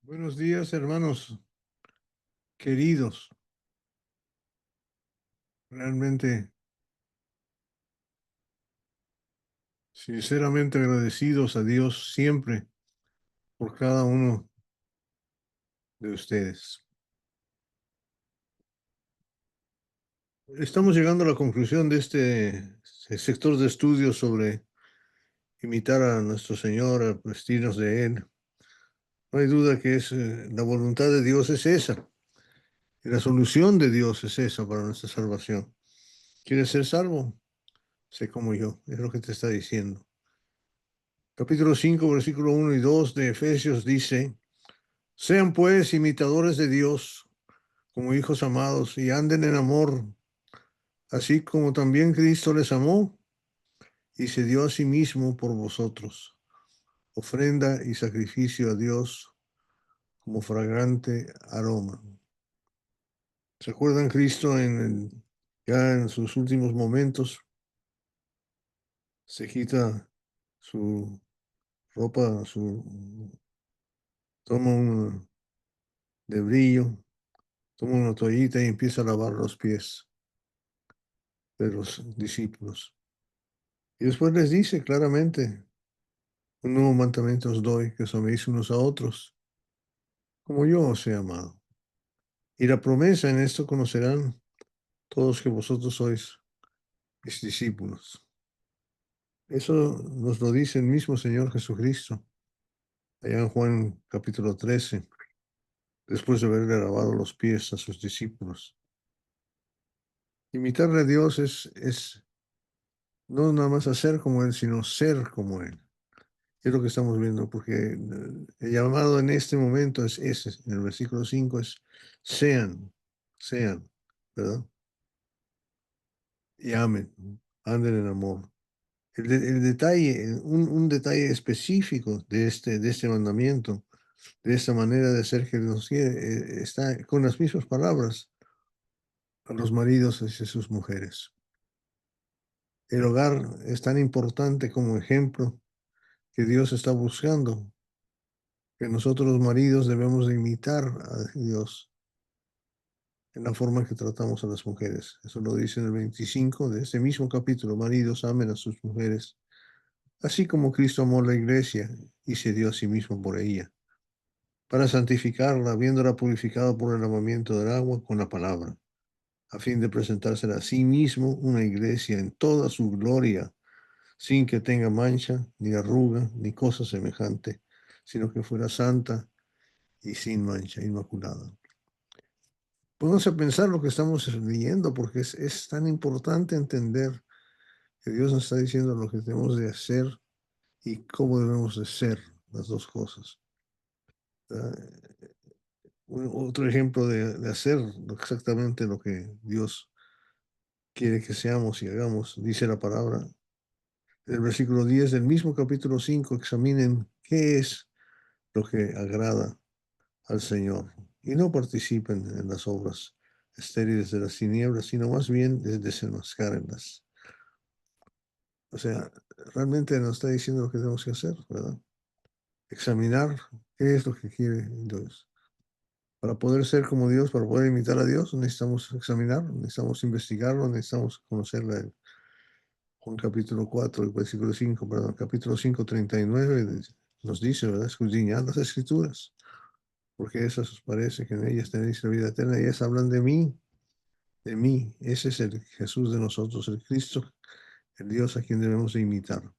Buenos días, hermanos queridos. Realmente, sinceramente agradecidos a Dios siempre por cada uno de ustedes. Estamos llegando a la conclusión de este sector de estudios sobre imitar a nuestro Señor, a vestirnos de Él. No hay duda que la voluntad de Dios es esa, y la solución de Dios es esa para nuestra salvación. ¿Quieres ser salvo? Sé como yo, es lo que te está diciendo. Capítulo 5, versículo 1 y 2 de Efesios dice: Sean pues imitadores de Dios como hijos amados y anden en amor, así como también Cristo les amó y se dio a sí mismo por vosotros, ofrenda y sacrificio a Dios como fragante aroma. ¿Se acuerdan Cristo ya en sus últimos momentos? Se quita su ropa, toma un de brillo, toma una toallita y empieza a lavar los pies de los discípulos. Y después les dice claramente: un nuevo mandamiento os doy, que os améis unos a otros, como yo os he amado. Y la promesa en esto conocerán todos que vosotros sois mis discípulos. Eso nos lo dice el mismo Señor Jesucristo, allá en Juan capítulo 13, después de haberle lavado los pies a sus discípulos. Imitarle a Dios es no nada más hacer como Él, sino ser como Él. Es lo que estamos viendo, porque el llamado en este momento es ese, en el versículo 5 es sean, ¿verdad? Y amen, anden en amor. El detalle, un detalle específico de este mandamiento, de esta manera de ser que nos quiere, está con las mismas palabras a los maridos hacia sus mujeres. El hogar es tan importante como ejemplo que Dios está buscando, que nosotros los maridos debemos de imitar a Dios en la forma que tratamos a las mujeres. Eso lo dice en el 25 de este mismo capítulo: maridos, amen a sus mujeres, así como Cristo amó la iglesia y se dio a sí mismo por ella, para santificarla, habiéndola purificado por el lavamiento del agua con la palabra, a fin de presentársela a sí mismo una iglesia en toda su gloria, sin que tenga mancha, ni arruga, ni cosa semejante, sino que fuera santa y sin mancha, inmaculada. Podemos a pensar lo que estamos leyendo, porque es tan importante entender que Dios nos está diciendo lo que tenemos de hacer y cómo debemos de ser las dos cosas. ¿Verdad? Otro ejemplo de hacer exactamente lo que Dios quiere que seamos y hagamos, dice la palabra, el versículo 10 del mismo capítulo 5: examinen qué es lo que agrada al Señor y no participen en las obras estériles de las tinieblas, sino más bien desenmascárenlas. O sea, realmente nos está diciendo lo que tenemos que hacer, ¿verdad? Examinar qué es lo que quiere Dios. Para poder ser como Dios, para poder imitar a Dios, necesitamos examinarlo, necesitamos investigarlo, necesitamos conocerla. Juan capítulo 4, el versículo 5, perdón, capítulo 5, 39, nos dice, ¿verdad? Escudriñad las escrituras, porque esas os parece que en ellas tenéis la vida eterna, y ellas hablan de mí, de mí. Ese es el Jesús de nosotros, el Cristo, el Dios a quien debemos de imitar.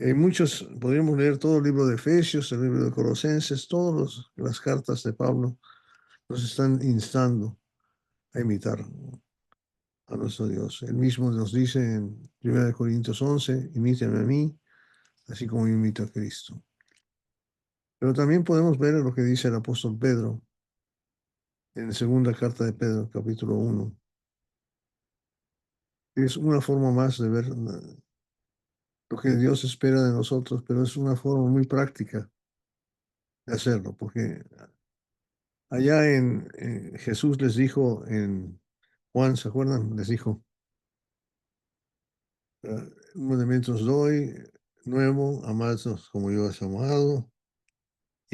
Muchos, podríamos leer todo el libro de Efesios, el libro de Colosenses, todas las cartas de Pablo nos están instando a imitar a nuestro Dios. Él mismo nos dice en 1 Corintios 11: imítenme a mí, así como yo imito a Cristo. Pero también podemos ver lo que dice el apóstol Pedro en la segunda carta de Pedro, capítulo 1. Es una forma más de ver lo que Dios espera de nosotros, pero es una forma muy práctica de hacerlo, porque allá Jesús les dijo en Juan, ¿se acuerdan? Les dijo: un mandamiento os doy, nuevo, amadnos como yo os he amado,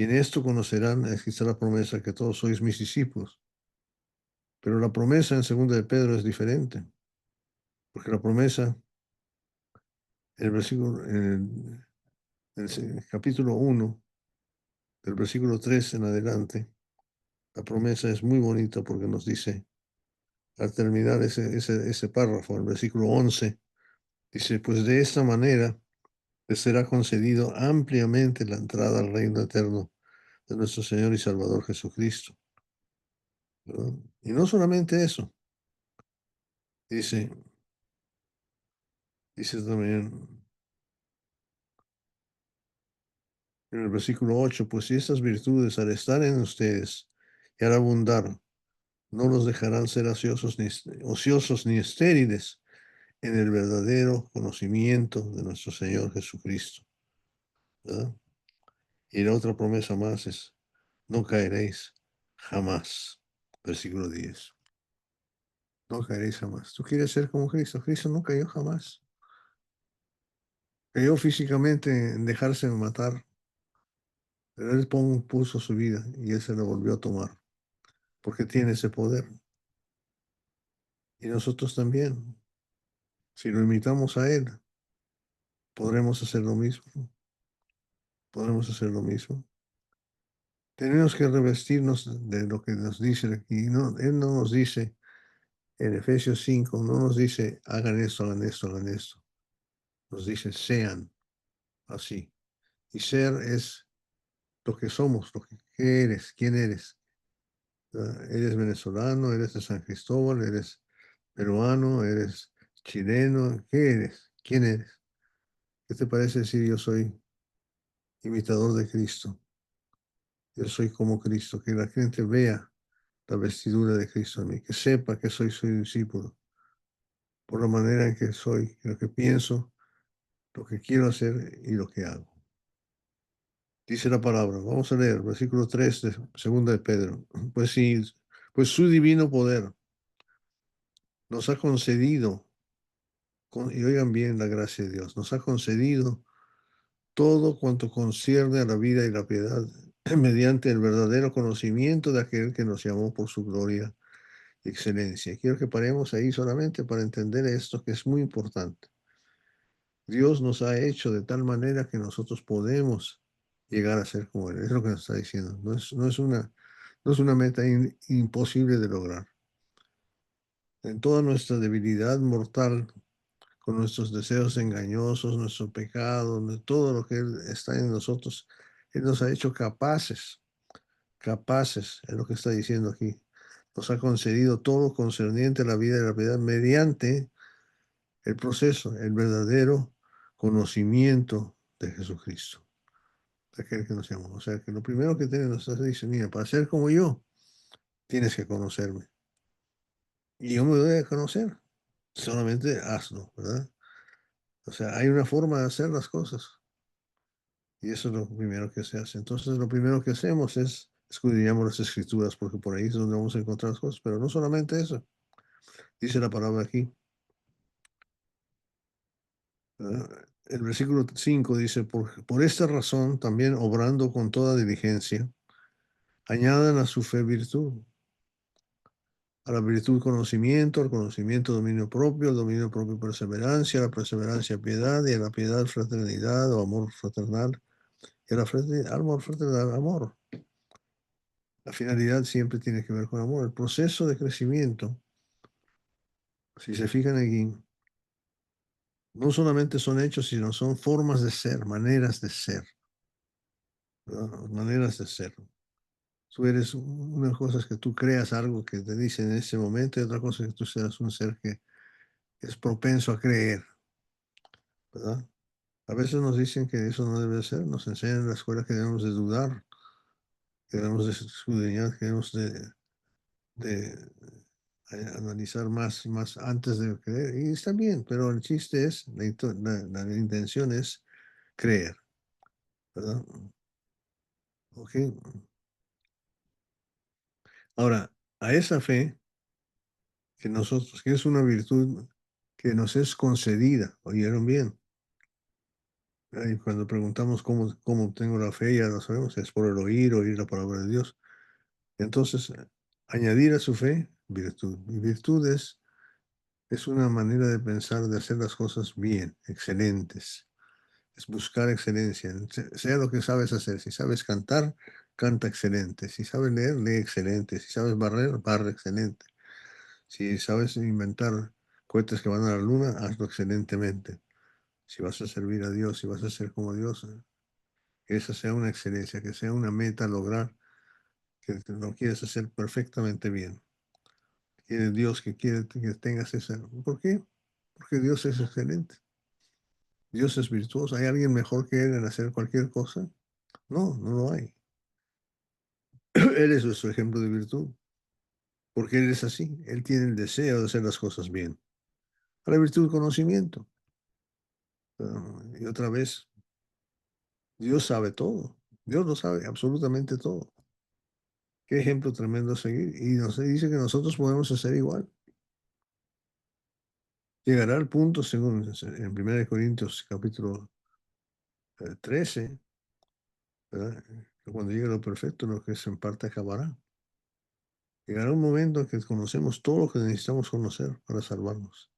Y en esto conocerán, aquí está la promesa, que todos sois mis discípulos. Pero la promesa en segunda de Pedro es diferente, porque la promesa, el versículo, el capítulo 1, del versículo 3 en adelante, la promesa es muy bonita porque nos dice, al terminar ese párrafo, el versículo 11, dice, pues de esta manera les será concedido ampliamente la entrada al reino eterno de nuestro Señor y Salvador Jesucristo. ¿Verdad? Y no solamente eso, dice, dice también en el versículo 8, pues si estas virtudes al estar en ustedes y al abundar, no los dejarán ser ociosos ni estériles en el verdadero conocimiento de nuestro Señor Jesucristo. ¿Verdad? Y la otra promesa más es, no caeréis jamás. Versículo 10. No caeréis jamás. Tú quieres ser como Cristo. Cristo no cayó jamás. Cayó físicamente en dejarse matar, pero él puso su vida y él se la volvió a tomar, porque tiene ese poder. Y nosotros también, si lo imitamos a él, podremos hacer lo mismo. Podremos hacer lo mismo. Tenemos que revestirnos de lo que nos dice aquí. No, él no nos dice en Efesios 5, no nos dice hagan esto, hagan esto, hagan esto. Nos dice sean así. Y ser es lo que somos, lo que eres, quién eres. Eres venezolano, eres de San Cristóbal, eres peruano, eres chileno, ¿qué eres? ¿Quién eres? ¿Qué te parece decir yo soy imitador de Cristo? Yo soy como Cristo, que la gente vea la vestidura de Cristo en mí, que sepa que soy su discípulo, por la manera en que soy, lo que pienso, lo que quiero hacer y lo que hago. Dice la palabra, vamos a leer, versículo 3 de segunda de Pedro. Pues sí, pues su divino poder nos ha concedido, y oigan bien la gracia de Dios, nos ha concedido todo cuanto concierne a la vida y la piedad, mediante el verdadero conocimiento de aquel que nos llamó por su gloria y excelencia. Quiero que paremos ahí solamente para entender esto que es muy importante. Dios nos ha hecho de tal manera que nosotros podemos llegar a ser como Él. Es lo que nos está diciendo. No es una meta imposible de lograr. En toda nuestra debilidad mortal, con nuestros deseos engañosos, nuestro pecado, todo lo que Él está en nosotros, Él nos ha hecho capaces, es lo que está diciendo aquí. Nos ha concedido todo concerniente a la vida y la piedad mediante el proceso, el verdadero conocimiento de Jesucristo, de aquel que nos llamó. O sea, que lo primero que tenemos es decir, mira, para ser como yo, tienes que conocerme. Y yo me doy a conocer, solamente hazlo, ¿verdad? O sea, hay una forma de hacer las cosas. Y eso es lo primero que se hace. Entonces, lo primero que hacemos es escudriñamos las escrituras, porque por ahí es donde vamos a encontrar las cosas. Pero no solamente eso. Dice la palabra aquí. El versículo 5 dice, por esta razón, también obrando con toda diligencia, añadan a su fe virtud, a la virtud conocimiento, al conocimiento dominio propio, al dominio propio perseverancia, a la perseverancia piedad, y a la piedad fraternidad o amor fraternal, y a la fraternidad, amor fraternal, amor. La finalidad siempre tiene que ver con amor. El proceso de crecimiento, si se fijan aquí, no solamente son hechos, sino son formas de ser, maneras de ser, ¿verdad? Maneras de ser. Tú eres una cosa es que tú creas algo que te dice en ese momento y otra cosa es que tú seas un ser que es propenso a creer, ¿verdad? A veces nos dicen que eso no debe ser, nos enseñan en la escuela que debemos de dudar, que debemos de escudriñar, que debemos de analizar más antes de creer. Y está bien, pero el chiste es, la intención es creer, ¿verdad? Ok. Ahora, a esa fe que nosotros, que es una virtud que nos es concedida, oyeron bien, Y cuando preguntamos cómo obtengo la fe, ya lo sabemos, es por el oír la palabra de Dios. Entonces, añadir a su fe virtud. Y virtud es una manera de pensar, de hacer las cosas bien, excelentes. Es buscar excelencia, sea lo que sabes hacer. Si sabes cantar, canta excelente. Si sabes leer, lee excelente. Si sabes barrer, barre excelente. Si sabes inventar cohetes que van a la luna, hazlo excelentemente. Si vas a servir a Dios, si vas a ser como Dios, que esa sea una excelencia, que sea una meta a lograr, que lo quieres hacer perfectamente bien. Quiere Dios que quiere que tengas esa. ¿Por qué? Porque Dios es excelente. Dios es virtuoso. ¿Hay alguien mejor que Él en hacer cualquier cosa? No, no lo hay. Él es nuestro ejemplo de virtud, porque Él es así. Él tiene el deseo de hacer las cosas bien. A la virtud, conocimiento. Y otra vez, Dios sabe todo. Dios lo sabe absolutamente todo. Qué ejemplo tremendo a seguir. Y nos dice que nosotros podemos hacer igual. Llegará al punto, según en 1 Corintios capítulo 13, ¿verdad? Que cuando llegue lo perfecto, lo que se en parte acabará. Llegará un momento en que conocemos todo lo que necesitamos conocer para salvarnos.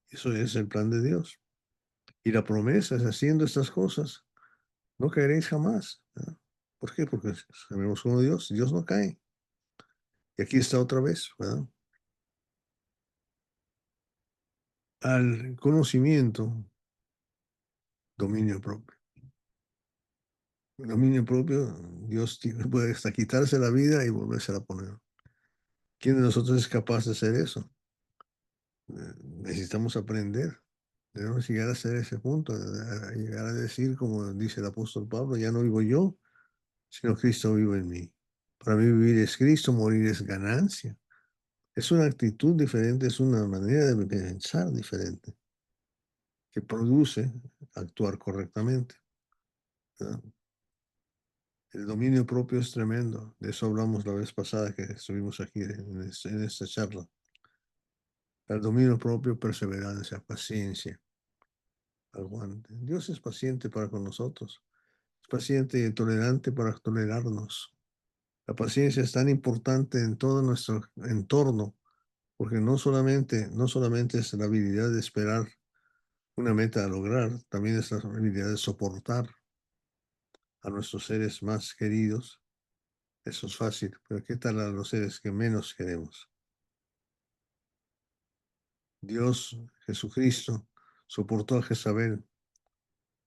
Eso es el plan de Dios. Y la promesa es haciendo estas cosas, no caeréis jamás, ¿verdad? ¿Por qué? Porque sabemos como Dios, Dios no cae. Y aquí está otra vez, ¿verdad? Al conocimiento, dominio propio. El dominio propio, Dios puede hasta quitarse la vida y volverse a poner. ¿Quién de nosotros es capaz de hacer eso? Necesitamos aprender. Debemos llegar a ser ese punto, a llegar a decir, como dice el apóstol Pablo, ya no vivo yo, sino Cristo vive en mí. Para mí vivir es Cristo, morir es ganancia. Es una actitud diferente, es una manera de pensar diferente que produce actuar correctamente, ¿verdad? El dominio propio es tremendo. De eso hablamos la vez pasada que estuvimos aquí en esta charla. El dominio propio, perseverancia, paciencia, aguante. Dios es paciente para con nosotros. Es paciente y tolerante para tolerarnos. La paciencia es tan importante en todo nuestro entorno, porque no solamente es la habilidad de esperar una meta a lograr, también es la habilidad de soportar a nuestros seres más queridos. Eso es fácil, pero ¿qué tal a los seres que menos queremos? Dios, Jesucristo, soportó a Jezabel,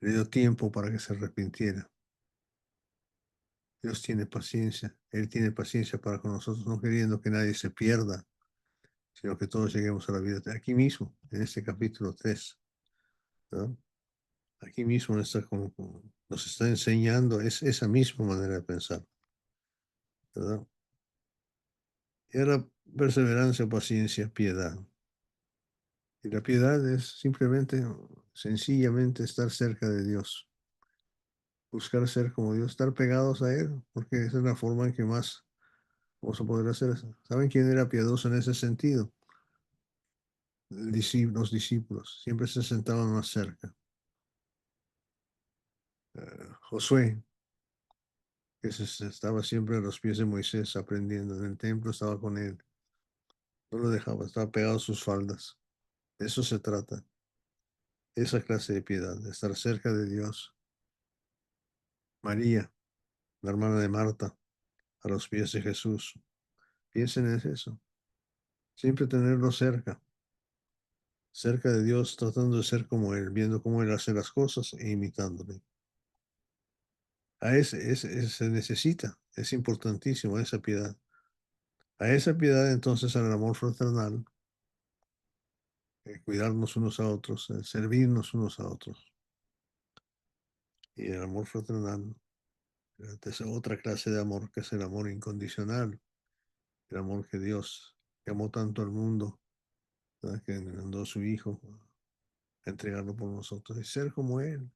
le dio tiempo para que se arrepintiera. Dios tiene paciencia, Él tiene paciencia para con nosotros, no queriendo que nadie se pierda, sino que todos lleguemos a la vida. Aquí mismo, en este capítulo 3, ¿no? Aquí mismo nos está enseñando esa misma manera de pensar, ¿verdad? Y ahora perseverancia, paciencia, piedad. Y la piedad es simplemente, sencillamente estar cerca de Dios, buscar ser como Dios, estar pegados a Él, porque esa es la forma en que más vamos a poder hacer eso. ¿Saben quién era piadoso en ese sentido? Los discípulos, siempre se sentaban más cerca. Josué, que estaba siempre a los pies de Moisés aprendiendo, en el templo estaba con él, no lo dejaba, estaba pegado a sus faldas. De eso se trata, esa clase de piedad, de estar cerca de Dios. María, la hermana de Marta, a los pies de Jesús. Piensen en eso. Siempre tenerlo cerca de Dios, tratando de ser como Él, viendo cómo Él hace las cosas e imitándole. Se necesita, es importantísimo esa piedad. A esa piedad entonces al amor fraternal, cuidarnos unos a otros, servirnos unos a otros. Y el amor fraternal es otra clase de amor que es el amor incondicional, el amor que Dios que amó tanto al mundo, ¿verdad? Que mandó a su Hijo a entregarlo por nosotros y ser como Él.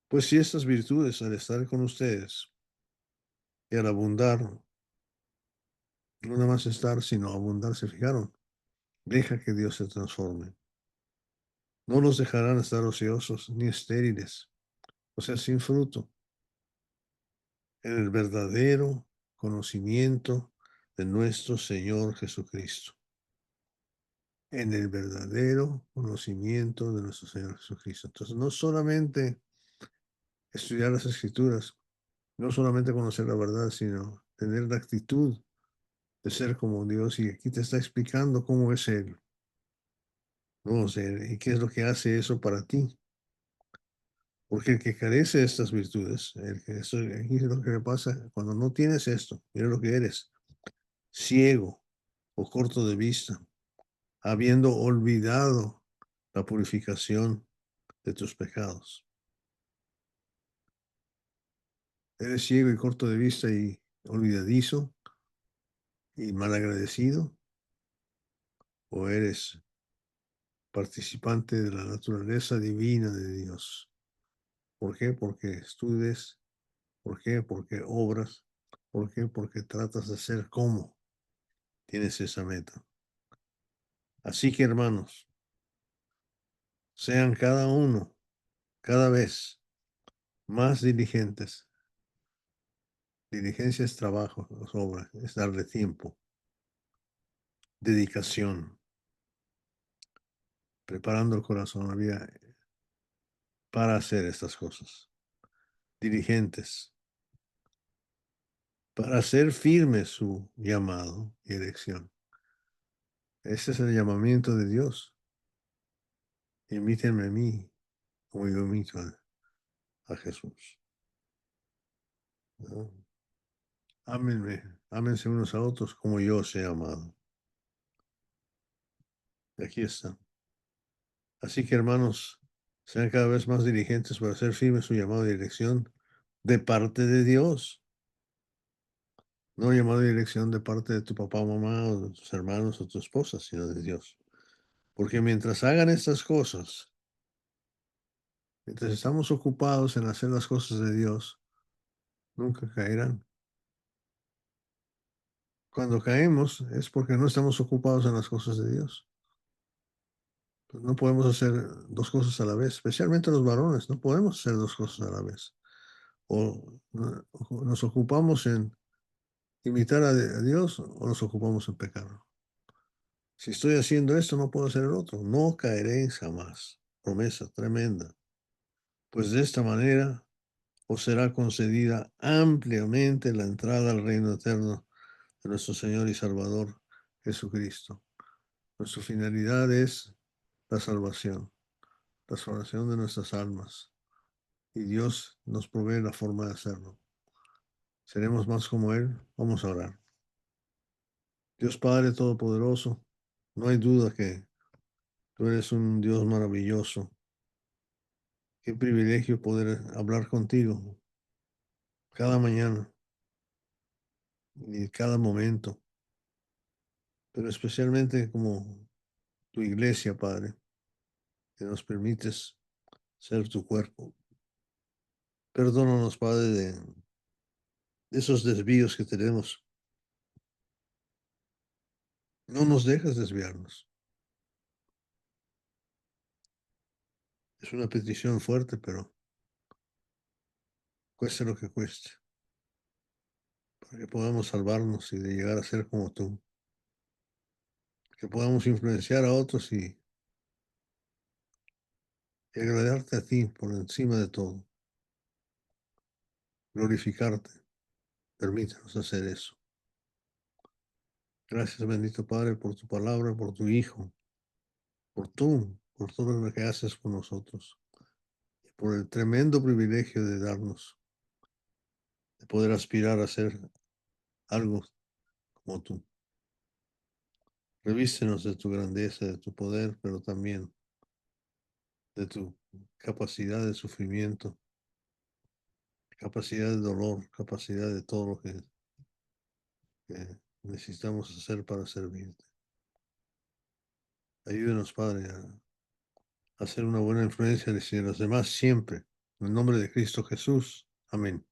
Pues si estas virtudes al estar con ustedes y al abundar, no nada más estar, sino abundar, se fijaron, deja que Dios se transforme. No los dejarán estar ociosos ni estériles, o sea, sin fruto, en el verdadero conocimiento de nuestro Señor Jesucristo. En el verdadero conocimiento de nuestro Señor Jesucristo. Entonces, no solamente estudiar las Escrituras, no solamente conocer la verdad, sino tener la actitud de ser como Dios. Y aquí te está explicando cómo es Él, ¿no? O sea, y qué es lo que hace eso para ti. Porque el que carece de estas virtudes, aquí es lo que le pasa cuando no tienes esto, mira lo que eres, ciego o corto de vista, habiendo olvidado la purificación de tus pecados. Eres ciego y corto de vista y olvidadizo y malagradecido, o eres participante de la naturaleza divina de Dios. ¿Por qué? Porque estudies. ¿Por qué? Porque obras. ¿Por qué? Porque tratas de ser como tienes esa meta. Así que, hermanos, sean cada uno, cada vez más diligentes. Diligencia es trabajo, es obra, es darle tiempo, dedicación, preparando el corazón, la vida para hacer estas cosas. Diligentes, para hacer firme su llamado y elección. Ese es el llamamiento de Dios. Imítenme a mí, como yo imito a Jesús, ¿no? Ámenme, ámense unos a otros como yo os he amado. Y aquí está. Así que, hermanos, sean cada vez más diligentes para hacer firme su llamado y elección de parte de Dios. No llamado y elección de parte de tu papá o mamá o de tus hermanos o tu esposa, sino de Dios. Porque mientras hagan estas cosas, mientras estamos ocupados en hacer las cosas de Dios, nunca caerán. Cuando caemos es porque no estamos ocupados en las cosas de Dios. Pues no podemos hacer dos cosas a la vez, especialmente los varones, no podemos hacer dos cosas a la vez. O nos ocupamos en imitar a Dios o nos ocupamos en pecar. Si estoy haciendo esto, no puedo hacer el otro. No caeréis jamás. Promesa tremenda. Pues de esta manera os será concedida ampliamente la entrada al reino eterno de nuestro Señor y Salvador Jesucristo. Nuestra finalidad es la salvación de nuestras almas. Y Dios nos provee la forma de hacerlo. Seremos más como Él. Vamos a orar. Dios Padre Todopoderoso, no hay duda que tú eres un Dios maravilloso. Qué privilegio poder hablar contigo cada mañana y cada momento, pero especialmente como tu iglesia, Padre, que nos permites ser tu cuerpo. Perdónanos, Padre, de esos desvíos que tenemos. No nos dejes desviarnos. Es una petición fuerte, pero cueste lo que cueste, para que podamos salvarnos y de llegar a ser como tú, que podamos influenciar a otros y agradarte a ti por encima de todo, glorificarte. Permítanos hacer eso. Gracias, bendito Padre, por tu palabra, por tu Hijo, por todo lo que haces por nosotros, y por el tremendo privilegio de darnos, de poder aspirar a ser algo como tú. Revístenos de tu grandeza, de tu poder, pero también de tu capacidad de sufrimiento, capacidad de dolor, capacidad de todo lo que necesitamos hacer para servirte. Ayúdenos, Padre, a ser una buena influencia hacia los demás siempre. En el nombre de Cristo Jesús. Amén.